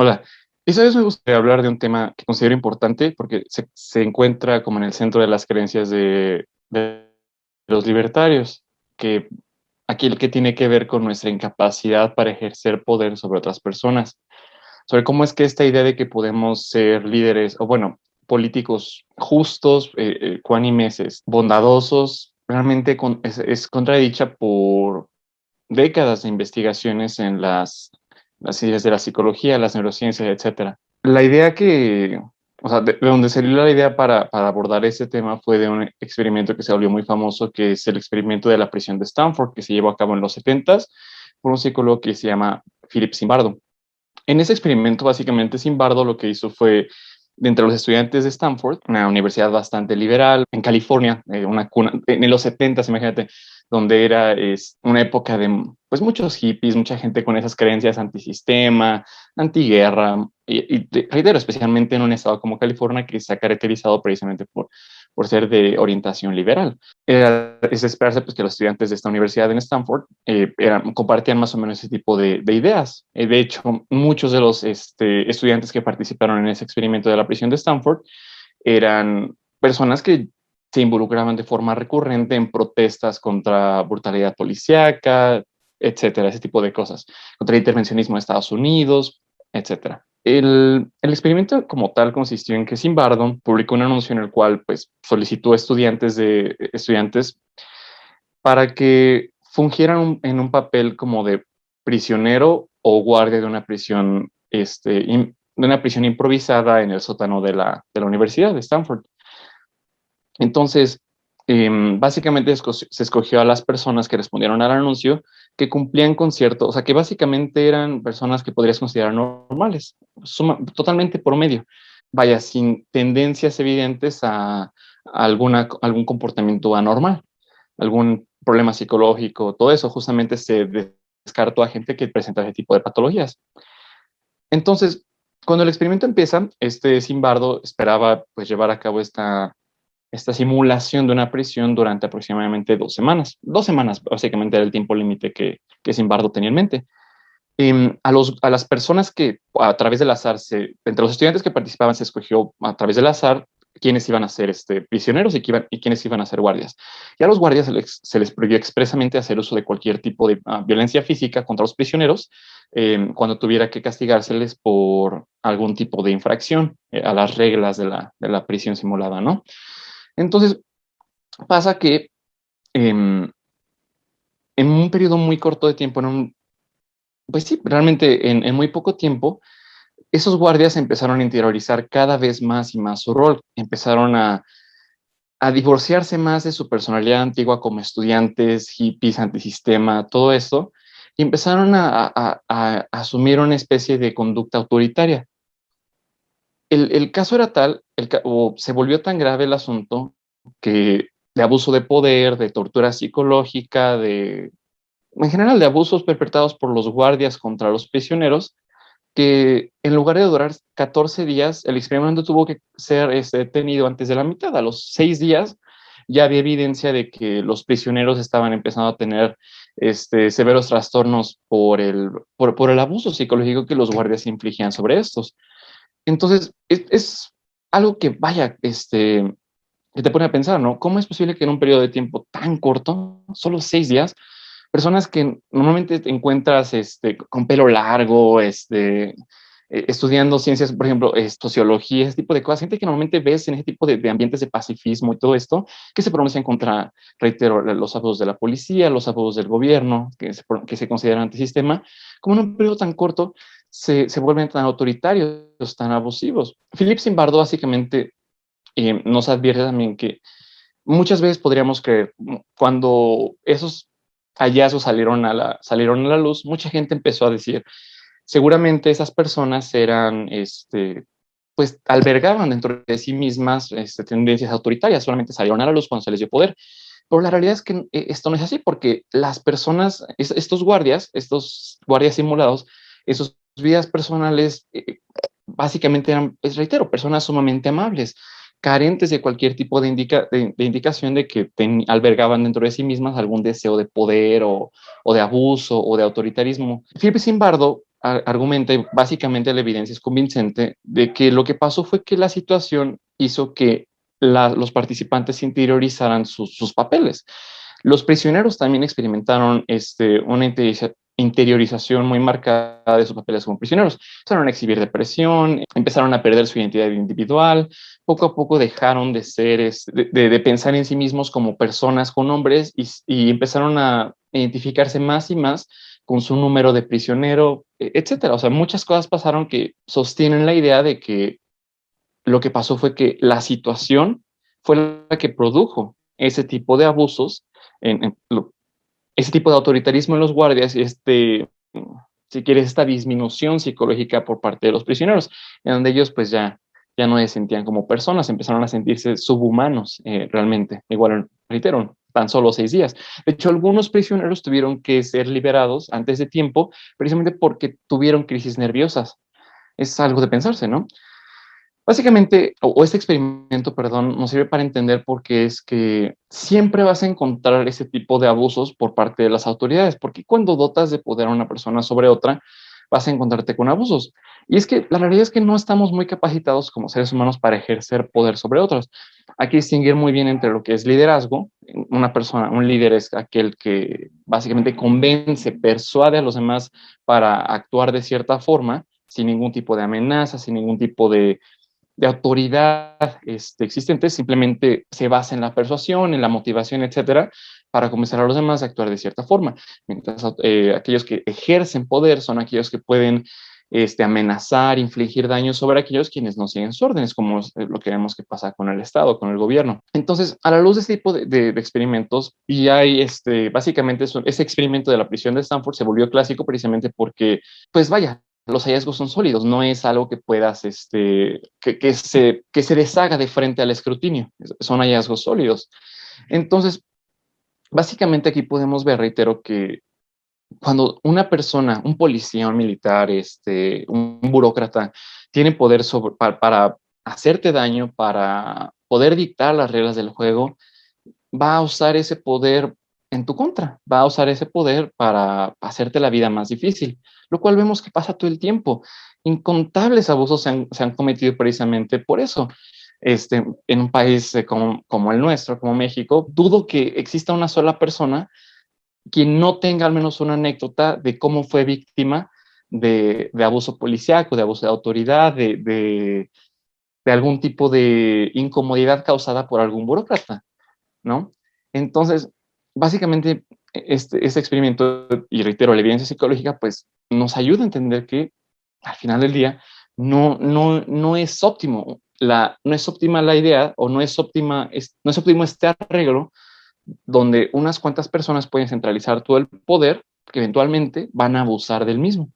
Hola, esta vez me gustaría hablar de un tema que considero importante porque se encuentra como en el centro de las creencias de los libertarios, que aquí el que tiene que ver con nuestra incapacidad para ejercer poder sobre otras personas, sobre cómo es que esta idea de que podemos ser líderes o bueno, políticos justos, cuánimes, bondadosos, realmente es contradicha por décadas de investigaciones en las ciencias de la psicología, las neurociencias, etcétera. La idea que, o sea, de donde salió la idea para abordar ese tema fue de un experimento que se volvió muy famoso, que es el experimento de la prisión de Stanford, que se llevó a cabo en los 70 por un psicólogo que se llama Philip Zimbardo. En ese experimento, básicamente, Zimbardo lo que hizo fue, de entre los estudiantes de Stanford, una universidad bastante liberal en California, una cuna, en los 70, imagínate, donde era una época de pues muchos hippies, mucha gente con esas creencias antisistema, antiguerra, reitero, especialmente en un estado como California que se ha caracterizado precisamente por ser de orientación liberal. Es de esperarse pues, que los estudiantes de esta universidad en Stanford compartían más o menos ese tipo de ideas. De hecho, muchos de los estudiantes que participaron en ese experimento de la prisión de Stanford eran personas que se involucraban de forma recurrente en protestas contra brutalidad policíaca, etcétera, ese tipo de cosas, contra el intervencionismo de Estados Unidos, etcétera. El experimento como tal consistió en que Zimbardo publicó un anuncio en el cual pues, solicitó estudiantes para que fungieran en un papel como de prisionero o guardia de una prisión, de una prisión improvisada en el sótano de la Universidad de Stanford. Entonces, básicamente se escogió a las personas que respondieron al anuncio que cumplían con cierto, o sea, que básicamente eran personas que podrías considerar normales, totalmente por medio, vaya, sin tendencias evidentes a algún comportamiento anormal, algún problema psicológico, todo eso justamente se descartó a gente que presenta ese tipo de patologías. Entonces, cuando el experimento empieza, este Zimbardo esperaba pues llevar a cabo esta simulación de una prisión durante aproximadamente 2 semanas. 2 semanas básicamente era el tiempo límite que Zimbardo tenía en mente. A las personas que a través del azar, entre los estudiantes que participaban, se escogió a través del azar quiénes iban a ser prisioneros y quiénes iban a ser guardias. Y a los guardias se les prohibió expresamente hacer uso de cualquier tipo de violencia física contra los prisioneros cuando tuviera que castigárseles por algún tipo de infracción a las reglas de la prisión simulada, ¿no? Entonces, pasa que em, en un periodo muy corto de tiempo, pues sí, realmente en muy poco tiempo, esos guardias empezaron a interiorizar cada vez más y más su rol, empezaron a divorciarse más de su personalidad antigua como estudiantes, hippies, antisistema, todo eso, y empezaron a asumir una especie de conducta autoritaria. El caso era tal, o se volvió tan grave el asunto, que de abuso de poder, de tortura psicológica, en general de abusos perpetrados por los guardias contra los prisioneros, que en lugar de durar 14 días, el experimento tuvo que ser detenido antes de la mitad. A los 6 días ya había evidencia de que los prisioneros estaban empezando a tener severos trastornos por el abuso psicológico que los guardias infligían sobre estos. Entonces, es algo que, vaya, que te pone a pensar, ¿no? ¿Cómo es posible que en un periodo de tiempo tan corto, solo 6 días, personas que normalmente te encuentras con pelo largo, estudiando ciencias, por ejemplo, sociología, ese tipo de cosas, gente que normalmente ves en ese tipo de ambientes de pacifismo y todo esto, que se pronuncian contra, reitero, los abusos de la policía, los abusos del gobierno, que se consideran antisistema, como en un periodo tan corto se vuelven tan autoritarios, tan abusivos. Philip Zimbardo básicamente nos advierte también que muchas veces podríamos creer, cuando esos hallazgos salieron a la luz, mucha gente empezó a decir, seguramente esas personas pues albergaban dentro de sí mismas tendencias autoritarias, solamente salieron a la luz cuando se les dio poder. Pero la realidad es que esto no es así, porque las personas, estos guardias simulados, esos vidas personales, básicamente eran, pues reitero, personas sumamente amables, carentes de cualquier tipo de indicación de que albergaban dentro de sí mismas algún deseo de poder o de abuso o de autoritarismo. Philip Zimbardo argumenta, y básicamente la evidencia es convincente, de que lo que pasó fue que la situación hizo que los participantes interiorizaran sus papeles. Los prisioneros también experimentaron una interiorización muy marcada de sus papeles como prisioneros. Empezaron a exhibir depresión, empezaron a perder su identidad individual, poco a poco dejaron de ser, de pensar en sí mismos como personas con nombres y empezaron a identificarse más y más con su número de prisionero, etcétera. O sea, muchas cosas pasaron que sostienen la idea de que lo que pasó fue que la situación fue la que produjo ese tipo de abusos, ese tipo de autoritarismo en los guardias y si quieres, esta disminución psicológica por parte de los prisioneros, en donde ellos pues ya no se sentían como personas, empezaron a sentirse subhumanos realmente. Igual, reitero, tan solo 6 días. De hecho, algunos prisioneros tuvieron que ser liberados antes de tiempo precisamente porque tuvieron crisis nerviosas. Es algo de pensarse, ¿no? Básicamente, o este experimento, perdón, nos sirve para entender por qué es que siempre vas a encontrar ese tipo de abusos por parte de las autoridades, porque cuando dotas de poder a una persona sobre otra, vas a encontrarte con abusos. Y es que la realidad es que no estamos muy capacitados como seres humanos para ejercer poder sobre otros. Hay que distinguir muy bien entre lo que es liderazgo. Una persona, un líder es aquel que básicamente convence, persuade a los demás para actuar de cierta forma, sin ningún tipo de amenaza, sin ningún tipo de autoridad existente, simplemente se basa en la persuasión, en la motivación, etcétera, para convencer a los demás de actuar de cierta forma. Mientras aquellos que ejercen poder son aquellos que pueden amenazar, infligir daños sobre aquellos quienes no siguen sus órdenes, como es lo que vemos que pasa con el Estado, con el gobierno. Entonces, a la luz de este tipo de experimentos, y hay básicamente ese experimento de la prisión de Stanford se volvió clásico precisamente porque, pues vaya, los hallazgos son sólidos, no es algo que puedas, que se deshaga de frente al escrutinio, son hallazgos sólidos. Entonces, básicamente aquí podemos ver, reitero, que cuando una persona, un policía, un militar, un burócrata, tiene poder para hacerte daño, para poder dictar las reglas del juego, va a usar ese poder en tu contra, va a usar ese poder para hacerte la vida más difícil, lo cual vemos que pasa todo el tiempo. Incontables abusos se han cometido precisamente por eso. En un país como el nuestro, como México, dudo que exista una sola persona quien no tenga al menos una anécdota de cómo fue víctima de abuso policíaco, de abuso de autoridad, de algún tipo de incomodidad causada por algún burócrata, ¿no? Entonces, básicamente, este experimento, y reitero, la evidencia psicológica, pues nos ayuda a entender que al final del día no es óptimo, no es óptima la idea o no es óptimo este arreglo donde unas cuantas personas pueden centralizar todo el poder que eventualmente van a abusar del mismo.